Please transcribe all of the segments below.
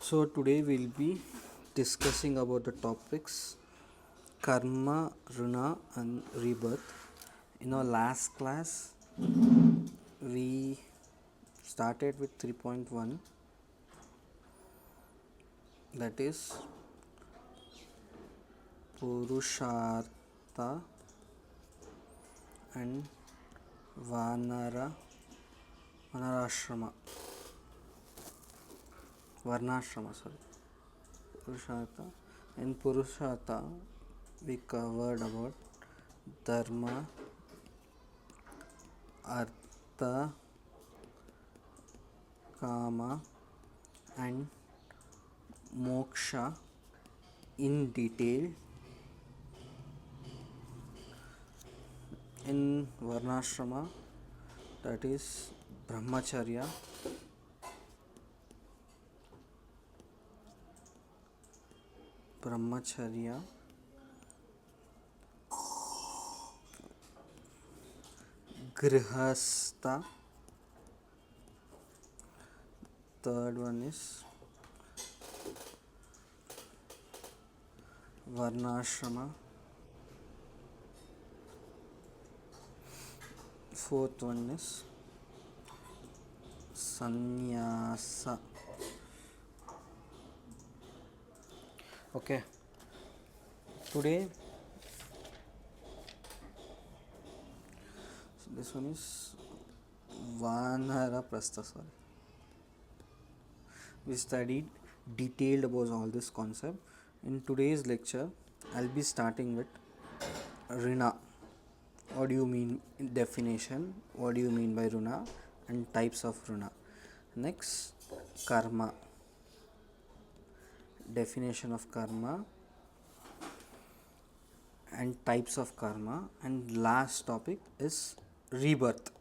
So today we'll be discussing about the topics karma, Rina and rebirth. In our last class we started with 3.1, that is Purushartha and Vanarashrama Varnashrama, sorry. Purushartha. In Purushartha we covered about Dharma, Artha, Kama and Moksha in detail. In Varnashrama, that is Brahmacharya, Grihastha, third one is Varnashrama, fourth one is Sannyasa. Okay, today this one is Vanaprastha, sorry. We studied detailed about all this concept. In today's lecture I'll be starting with Rina. What do you mean in definition? What do you mean by Runa and types of Runa? Next, karma. Definition of karma and types of karma, and last topic is rebirth.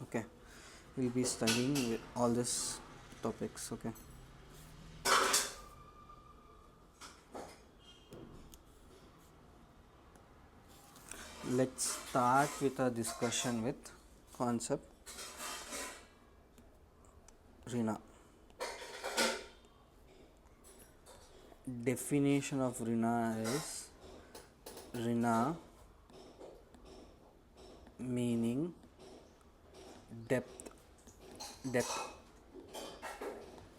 Okay, we'll be studying with all these topics. Okay, let's start with a discussion with concept Rina. Definition of Rina is Rina meaning depth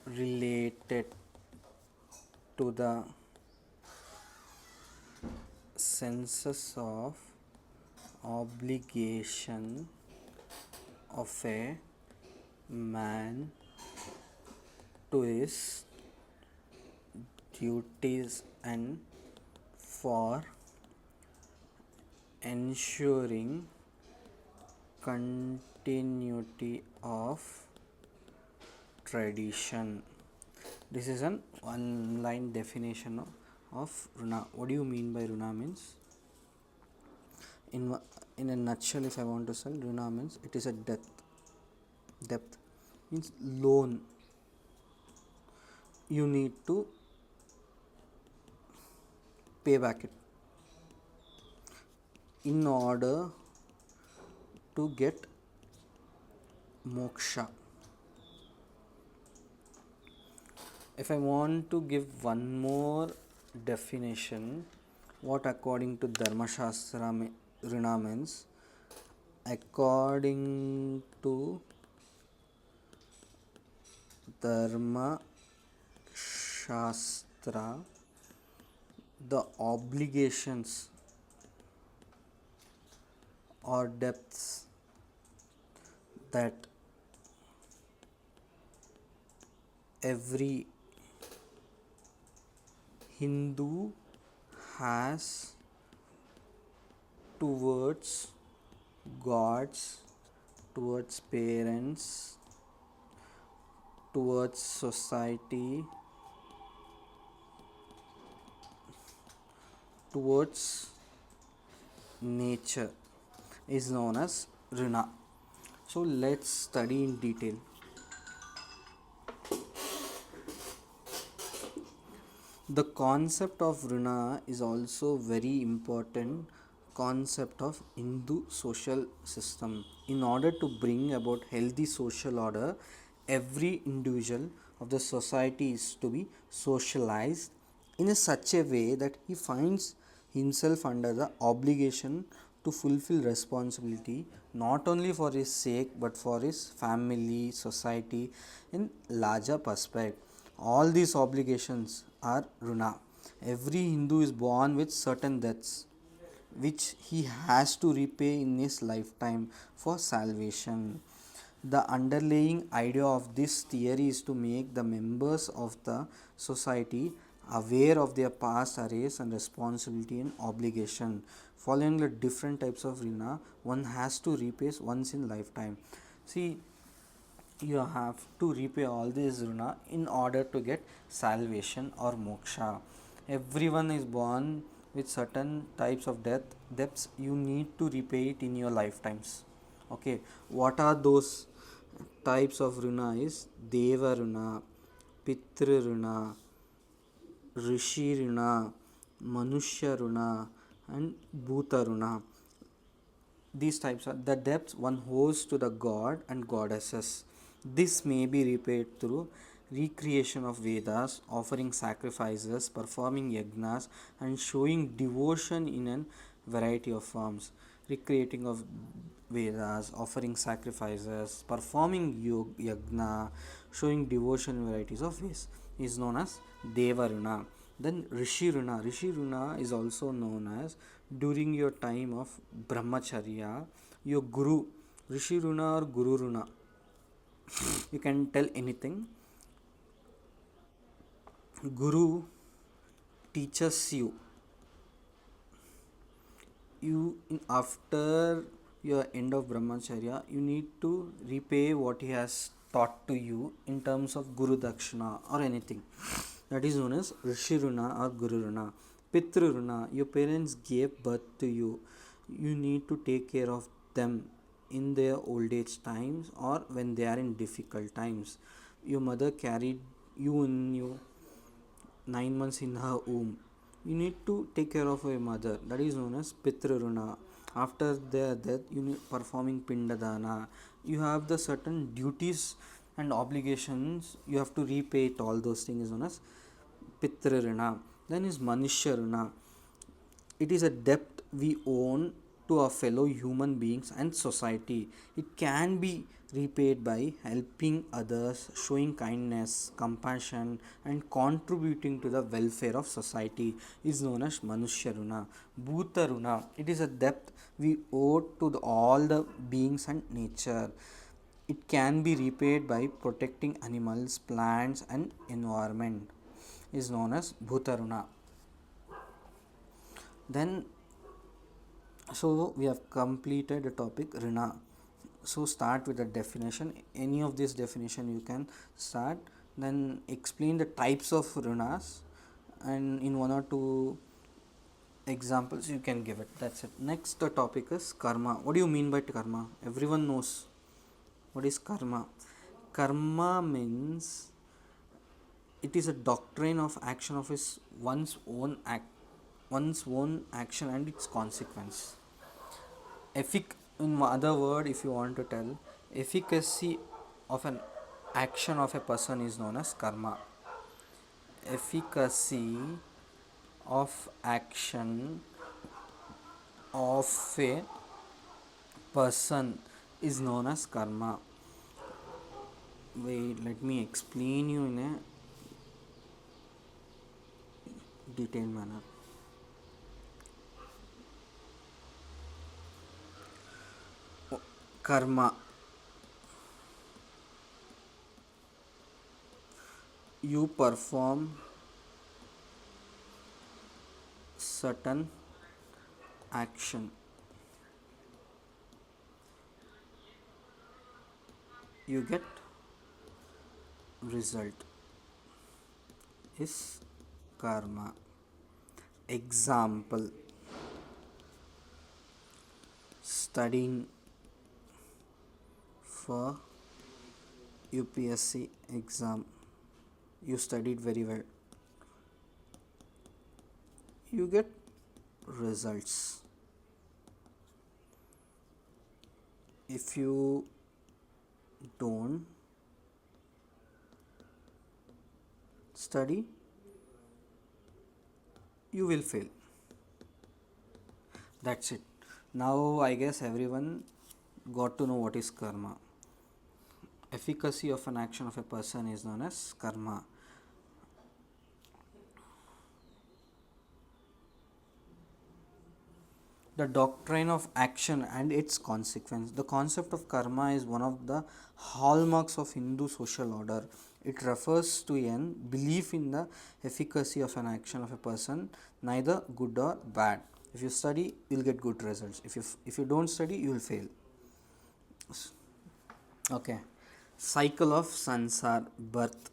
related to the senses of obligation of a man to his duties and for ensuring continuity of tradition. This is an one line definition of Runa. What do you mean by Runa means? In a nutshell, if I want to say, Runa means it is a depth means loan. You need to pay back it in order to get moksha. If I want to give one more definition, what according to Dharma Shastra Rina means, according to Dharma Shastra, the obligations or debts that every Hindu has towards gods, towards parents, towards society, towards nature is known as Rina. So let's study in detail. The concept of Rina is also very important concept of Hindu social system. In order to bring about healthy social order, every individual of the society is to be socialized in a such a way that he finds himself under the obligation to fulfill responsibility not only for his sake but for his family, society in larger perspective. All these obligations are runa. Every Hindu is born with certain debts which he has to repay in his lifetime for salvation. The underlying idea of this theory is to make the members of the society aware of their past arrays and responsibility and obligation. Following the different types of rina, one has to repay once in lifetime. See, you have to repay all these runa in order to get salvation or moksha. Everyone is born with certain types of debts. You need to repay it in your lifetimes. Okay, what are those types of runa? Is deva runa, pitru runa, rishi runa, manushya runa, and bhuta runa. These types are the debts one owes to the god and goddesses. This may be repaid through recreation of Vedas, offering sacrifices, performing yagnas, and showing devotion in a variety of forms. Recreating of Vedas, offering sacrifices, performing yagna, showing devotion in varieties of ways is known as Devaruna. Then Rishi Runa. Rishi Runa is also known as during your time of Brahmacharya, your Guru, Rishi Runa or Guru Runa. You can tell anything. Guru teaches you after your end of brahmacharya you need to repay what he has taught to you in terms of guru dakshina or anything. That is known as rishi runa or guru runa. Pitru runa, your parents gave birth to you. You need to take care of them in their old age times or when they are in difficult times. Your mother carried you in you 9 months in her womb. You need to take care of your mother. That is known as Pitraruna. After their death, you need performing Pindadana. You have the certain duties and obligations. You have to repay it. All those things is known as Pitraruna. Then is Manusharuna. It is a debt we own to our fellow human beings and society. It can be repaid by helping others, showing kindness, compassion, and contributing to the welfare of society is known as Manusharuna. Bhutaruna, it is a debt we owe to all the beings and nature. It can be repaid by protecting animals, plants, and environment is known as Bhutaruna. Then so we have completed the topic Rina. So start with the definition. Any of this definition you can start. Then explain the types of Rinas, and in one or two examples you can give it. That's it. Next the topic is karma. What do you mean by karma? Everyone knows what is karma. Karma means it is a doctrine of action of his one's own action and its consequence. In other word, if you want to tell, efficacy of an action of a person is known as karma. Efficacy of action of a person is known as karma. Wait, let me explain you in a detailed manner. Karma, you perform certain action, you get result is karma. Example, studying for UPSC exam, you studied very well, you get results. If you don't study, you will fail. That's it. Now I guess everyone got to know what is karma. Efficacy of an action of a person is known as karma. The doctrine of action and its consequence. The concept of karma is one of the hallmarks of Hindu social order. It refers to an belief in the efficacy of an action of a person, neither good or bad. If you study, you'll get good results. If you don't study, you will fail. Okay. Cycle of sansar, birth,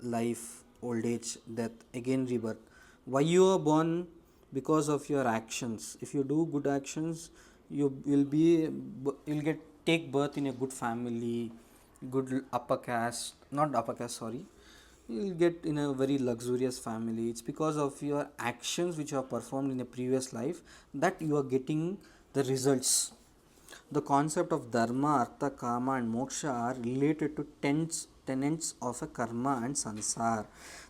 life, old age, death, again rebirth. Why you are born? Because of your actions. If you do good actions, you will be you'll get take birth in a good family, good upper caste, not upper caste, sorry. You'll get in a very luxurious family. It's because of your actions which you have performed in a previous life that you are getting the results. The concept of dharma, artha, kama, and moksha are related to tenets of a karma and sansar.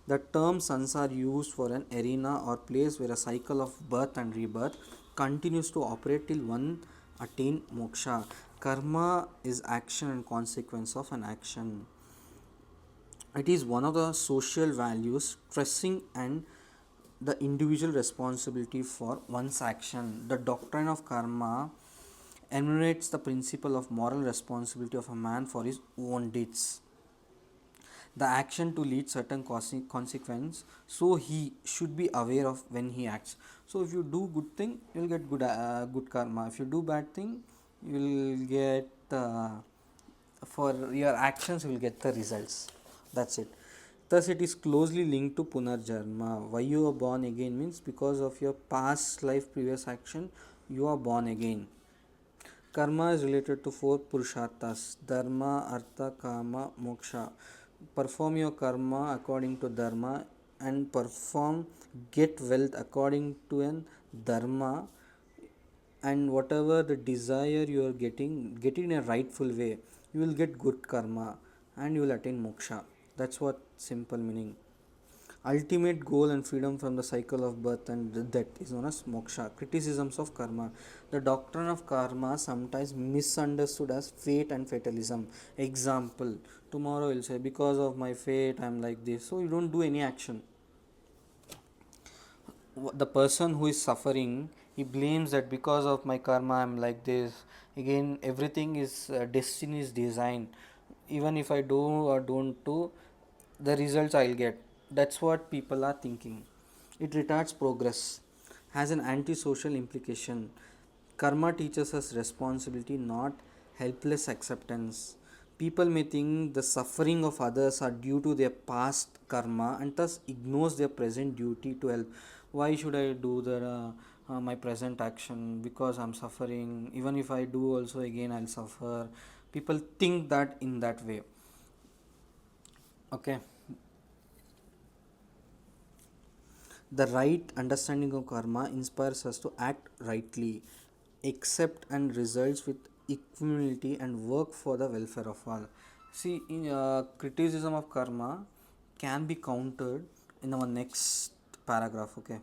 The term sansar used for an arena or place where a cycle of birth and rebirth continues to operate till one attain moksha. Karma is action and consequence of an action. It is one of the social values stressing and the individual responsibility for one's action. The doctrine of karma enumerates the principle of moral responsibility of a man for his own deeds. The action to lead certain consequence, so he should be aware of when he acts. So if you do good thing, you will get good karma. If you do bad thing, you will get for your actions you will get the results. That's it. Thus it is closely linked to punarjanma. Why you are born again means because of your past life previous action you are born again. Karma is related to four purusharthas: dharma, artha, kama, moksha. Perform your karma according to dharma and get wealth according to an dharma, and whatever the desire you are getting, get it in a rightful way. You will get good karma and you will attain moksha. That's what simple meaning. Ultimate goal and freedom from the cycle of birth and death is known as moksha. Criticisms of karma. The doctrine of karma sometimes misunderstood as fate and fatalism. Example: tomorrow you'll say, because of my fate I'm like this, so you don't do any action. The person who is suffering, he blames that because of my karma I'm like this. Again, everything is destiny is designed. Even if I do or don't do, the results I'll get. That's what people are thinking. It retards progress, has an antisocial implication. Karma teaches us responsibility, not helpless acceptance. People may think the suffering of others are due to their past karma and thus ignores their present duty to help. Why should I do my present action because I'm suffering? Even if I do, also again I'll suffer. People think that in that way. Okay. The right understanding of karma inspires us to act rightly, accept and results with equanimity, and work for the welfare of all. See, in criticism of karma can be countered in our next paragraph. Okay,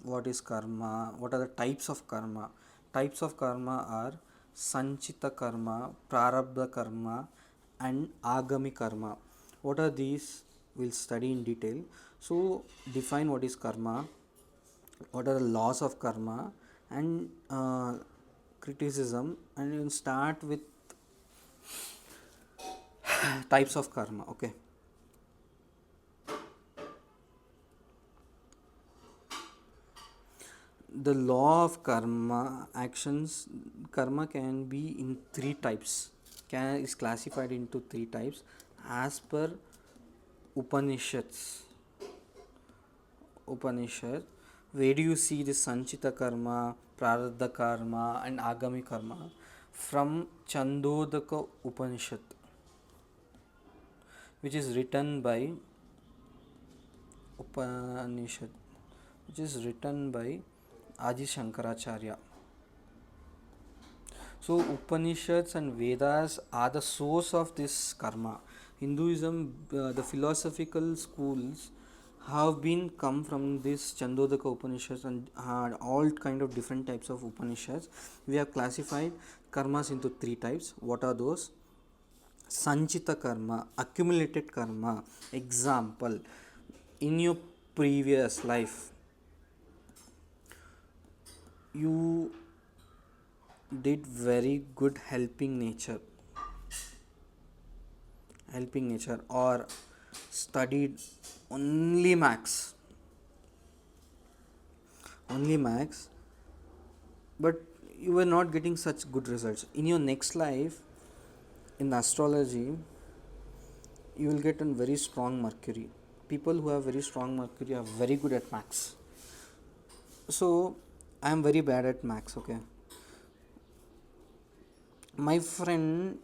what is karma? What are the types of karma? Types of karma are sanchita karma, prarabdha karma, and agami karma. What are these? We'll study in detail. So, define what is karma, what are the laws of karma, and criticism, and we'll start with types of karma. Okay. The law of karma actions. Karma can be in three types. Is classified into three types as per Upanishads. Upanishad. Where do you see this Sanchita karma, Prarabdha karma, and Agami karma? From Chandodaka Upanishad, which is written by Upanishad, which is written by Adi Shankaracharya. So Upanishads and Vedas are the source of this karma. Hinduism, the philosophical schools have been come from this Chandodaka Upanishads and had all kind of different types of Upanishads. We have classified karmas into three types. What are those? Sanchita karma, accumulated karma. Example, in your previous life, you did very good helping nature, or studied only max, only max, but you were not getting such good results. In your next life, in astrology, you will get a very strong Mercury. People who have very strong Mercury are very good at max. So I am very bad at max. Okay, my friend,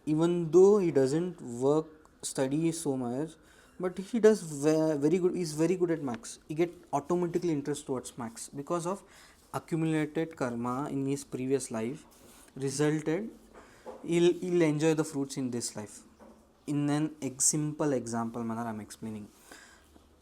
even though he doesn't work study so much, but he does very good, he's very good at max. He get automatically interest towards max because of accumulated karma in his previous life resulted. He'll enjoy the fruits in this life. In an simple example manner I'm explaining.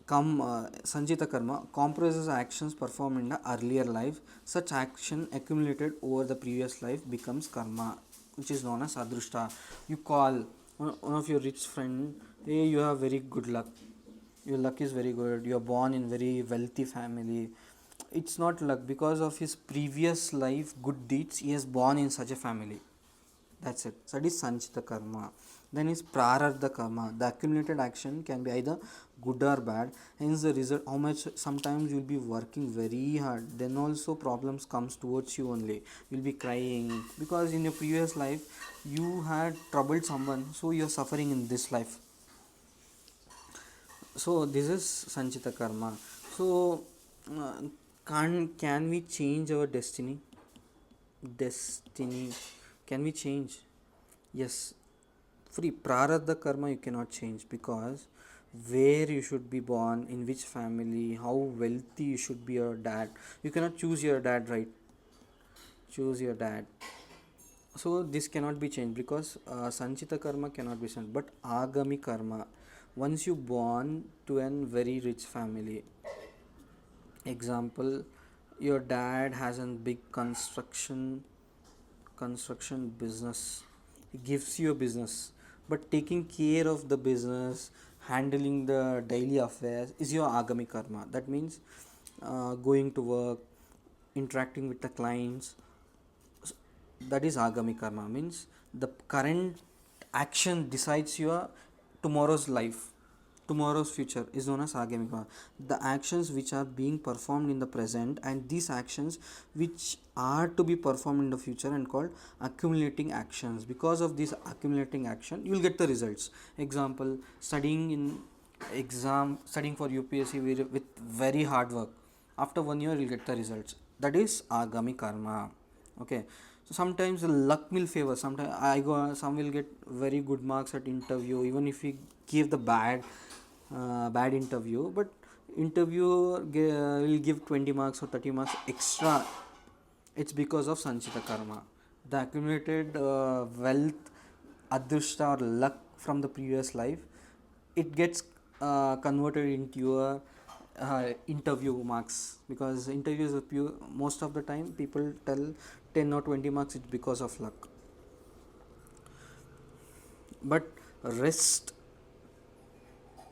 Sanjita karma comprises actions performed in the earlier life. Such action accumulated over the previous life becomes karma, which is known as adrushta. You call one of your rich friend, hey, you have very good luck. Your luck is very good. You are born in very wealthy family. It's not luck because of his previous life good deeds. He is born in such a family. That's it. So that is Sanchita karma. Then is Prarartha karma. The accumulated action can be either good or bad. Hence the result, how much sometimes you'll be working very hard. Then also problems comes towards you only. You'll be crying because in your previous life you had troubled someone, so you're suffering in this life. So this is Sanchita karma. So uh, can we change our destiny? Destiny, can we change? Yes, free prarabdha karma you cannot change because where you should be born, in which family, how wealthy you should be your dad. You cannot choose your dad, right? Choose your dad. So this cannot be changed because sanchita karma cannot be changed. But agami karma, once you born to a very rich family, example, your dad has a big construction business. He gives you a business, but taking care of the business, handling the daily affairs is your agami karma. That means going to work, interacting with the clients. That is agami karma. Means the current action decides your tomorrow's life, tomorrow's future is known as agami karma. The actions which are being performed in the present and these actions which are to be performed in the future and called accumulating actions. Because of this accumulating action you will get the results. Example, studying for UPSC with very hard work, after 1 year you will get the results. That is agami karma. Okay, so sometimes the luck will favor. Sometimes some will get very good marks at interview even if we give the bad interview, but interviewer will give 20 marks or 30 marks extra. It's because of sanchita karma, the accumulated wealth, adrushta or luck from the previous life. It gets converted into your interview marks, because interviews are pure. Most of the time people tell 10 or 20 marks it's because of luck, but rest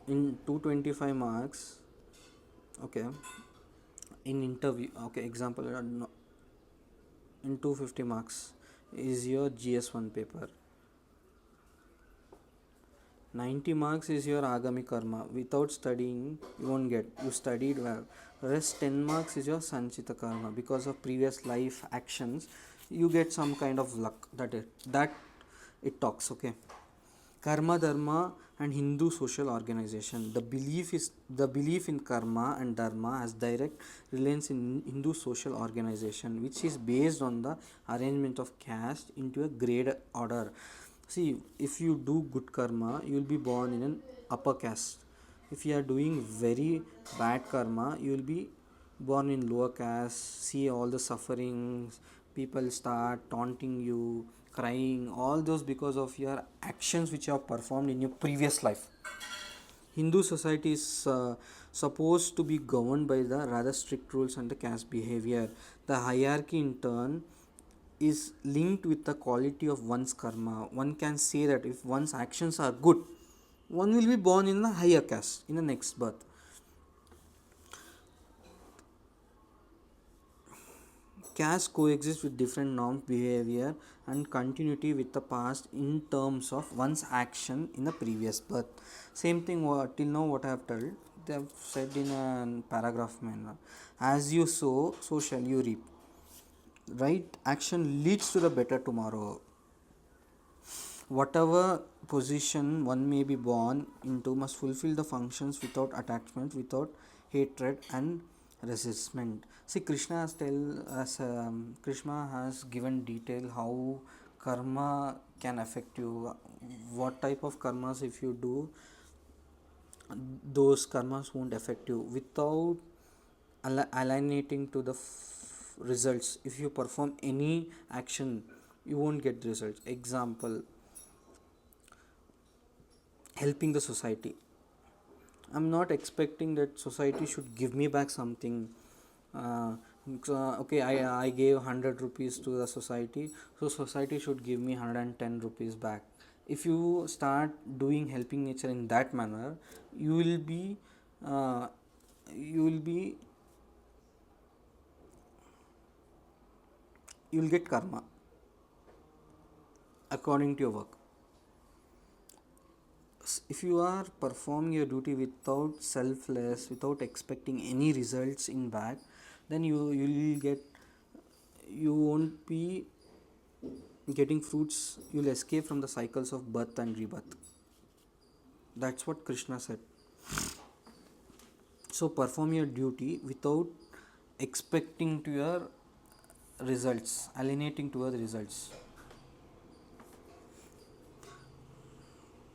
in 225 marks. Okay, in interview, okay, example, in 250 marks is your GS1 paper. 90 marks is your agami karma. Without studying you won't get. You studied well. Rest 10 marks is your sanchita karma. Because of previous life actions you get some kind of luck. That it talks. Okay, karma dharma and Hindu social organization. The belief in karma and dharma has direct reliance in Hindu social organization, which is based on the arrangement of caste into a grade order. See, if you do good karma, you will be born in an upper caste. If you are doing very bad karma, you will be born in lower caste. See all the sufferings, people start taunting you, crying, all those because of your actions which you have performed in your previous life. Hindu society is supposed to be governed by the rather strict rules and the caste behavior. The hierarchy, in turn, is linked with the quality of one's karma. One can say that if one's actions are good, one will be born in a higher caste in the next birth. Castes coexist with different norms, behavior, and continuity with the past in terms of one's action in the previous birth. Same thing till now what I have told, they have said in a paragraph manner. As you sow, so shall you reap. Right action leads to the better tomorrow. Whatever position one may be born into must fulfill the functions without attachment, without hatred and resistment. See, Krishna has Krishna has given detail how karma can affect you. What type of karmas if you do, those karmas won't affect you without alienating to the results. If you perform any action, you won't get results. Example, helping the society. I'm not expecting that society should give me back something. uh, okay, I gave 100 rupees to the society, so society should give me 110 rupees back. If you start doing helping nature in that manner, you will be uh, you will be you will get karma according to your work. If you are performing your duty without selfless, without expecting any results in back, then you will get, you won't be getting fruits. You'll escape from the cycles of birth and rebirth. That's what Krishna said. So perform your duty without expecting to your results, alienating towards results.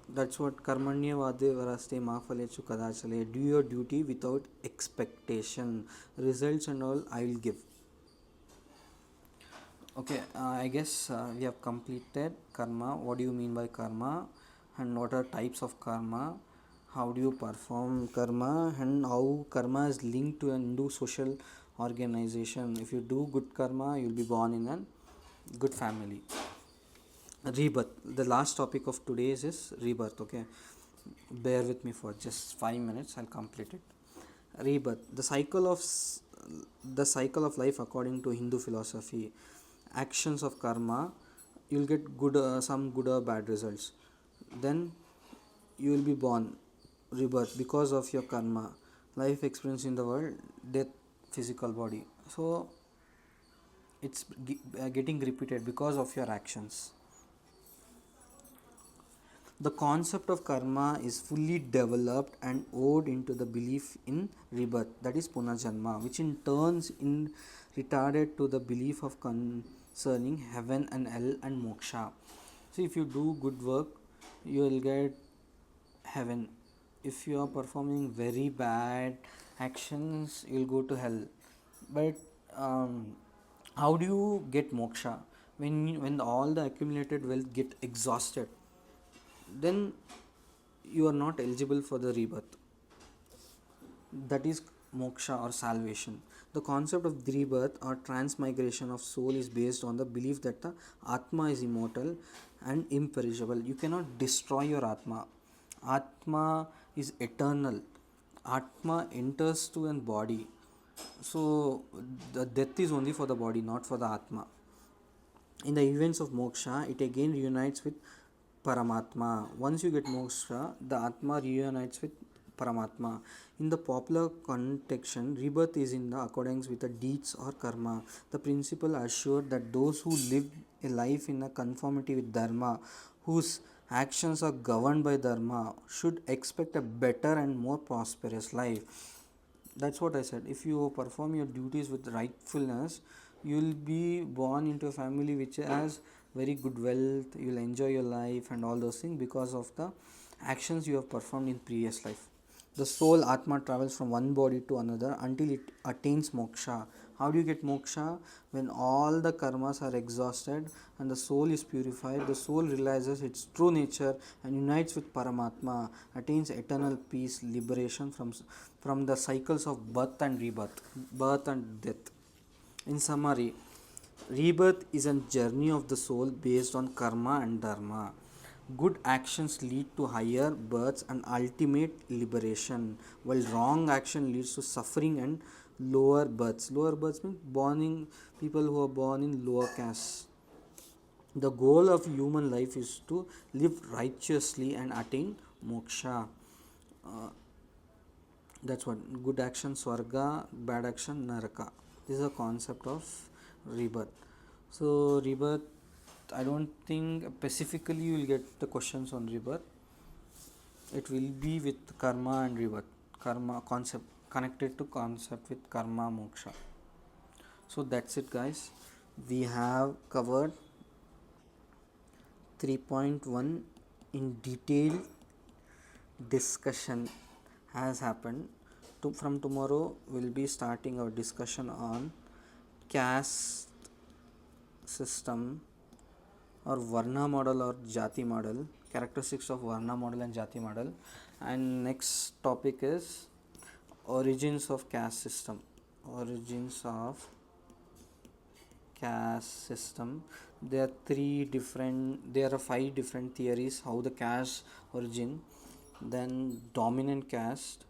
That's what karmanya vade varaste ma phalechu kadachale. Do your duty without expectation. Results and all I will give. Okay, I guess we have completed karma. What do you mean by karma, and what are types of karma? How do you perform karma, and how karma is linked to a Hindu social organization? If you do good karma, you'll be born in a good family. Rebirth. The last topic of today's is rebirth. Okay, bear with me for just 5 minutes. I'll complete it. Rebirth. The cycle of life according to Hindu philosophy. Actions of karma. You'll get good, some good or bad results. Then you will be born, rebirth because of your karma, life experience in the world, death, physical body. So it's getting repeated because of your actions. The concept of karma is fully developed and owed into the belief in rebirth, that is punarjanma, which in turns in retarded to the belief of concerning heaven and hell and moksha. So if you do good work, you will get heaven. If you are performing very bad actions, you will go to hell. But how do you get moksha? When all the accumulated wealth get exhausted, then you are not eligible for the rebirth. That is moksha or salvation. The concept of rebirth or transmigration of soul is based on the belief that the atma is immortal and imperishable. You cannot destroy your atma. Atma is eternal. Atma enters to a body. So the death is only for the body, not for the atma. In the events of moksha, it again reunites with Paramatma. Once you get moksha, the Atma reunites with Paramatma. In the popular context, rebirth is in the accordance with the deeds or karma. The principle assured that those who live a life in a conformity with dharma, whose actions are governed by dharma, should expect a better and more prosperous life. That's what I said. If you perform your duties with rightfulness, you will be born into a family which has very good wealth. You will enjoy your life and all those things because of the actions you have performed in previous life. The soul Atma travels from one body to another until it attains moksha, How do you get moksha? When all the karmas are exhausted and the soul is purified, the soul realizes its true nature and unites with Paramatma, attains eternal peace, liberation from the cycles of birth and rebirth, birth and death. In summary, rebirth is a journey of the soul based on karma and dharma. Good actions lead to higher births and ultimate liberation, while wrong action leads to suffering and lower births. Lower births means people who are born in lower castes. The goal of human life is to live righteously and attain moksha. Uh, that's what good action swarga, bad action naraka. This is a concept of rebirth. So rebirth, I don't think specifically you will get the questions on rebirth. It will be with karma and rebirth, karma concept, connected to concept with karma moksha. So that's it guys, we have covered 3.1 in detail. Discussion has happened. From tomorrow we'll be starting our discussion on caste system or varna model or jati model, characteristics of varna model and jati model. And next topic is origins of caste system. Origins of caste system. There are 5 different theories how the caste origin. Then dominant caste,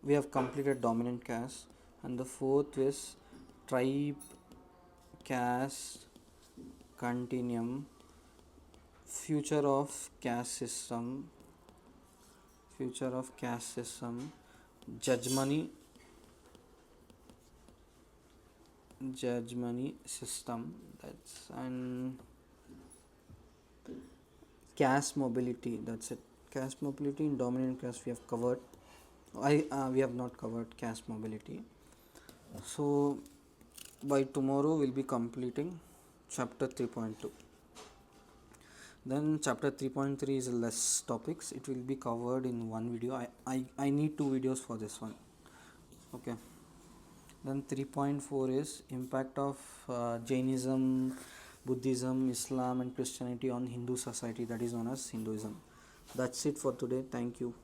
we have completed dominant caste. And the fourth is tribe caste continuum, future of caste system, judgmony system, that's, and caste mobility, that's it. Caste mobility in dominant caste we have covered. We have not covered caste mobility. So by tomorrow we'll be completing chapter 3.2. Then chapter 3.3 is less topics, it will be covered in one video. I need 2 videos for this one. Okay. Then 3.4 is impact of Jainism, Buddhism, Islam and Christianity on Hindu society, that is known as Hinduism. That's it for today. Thank you.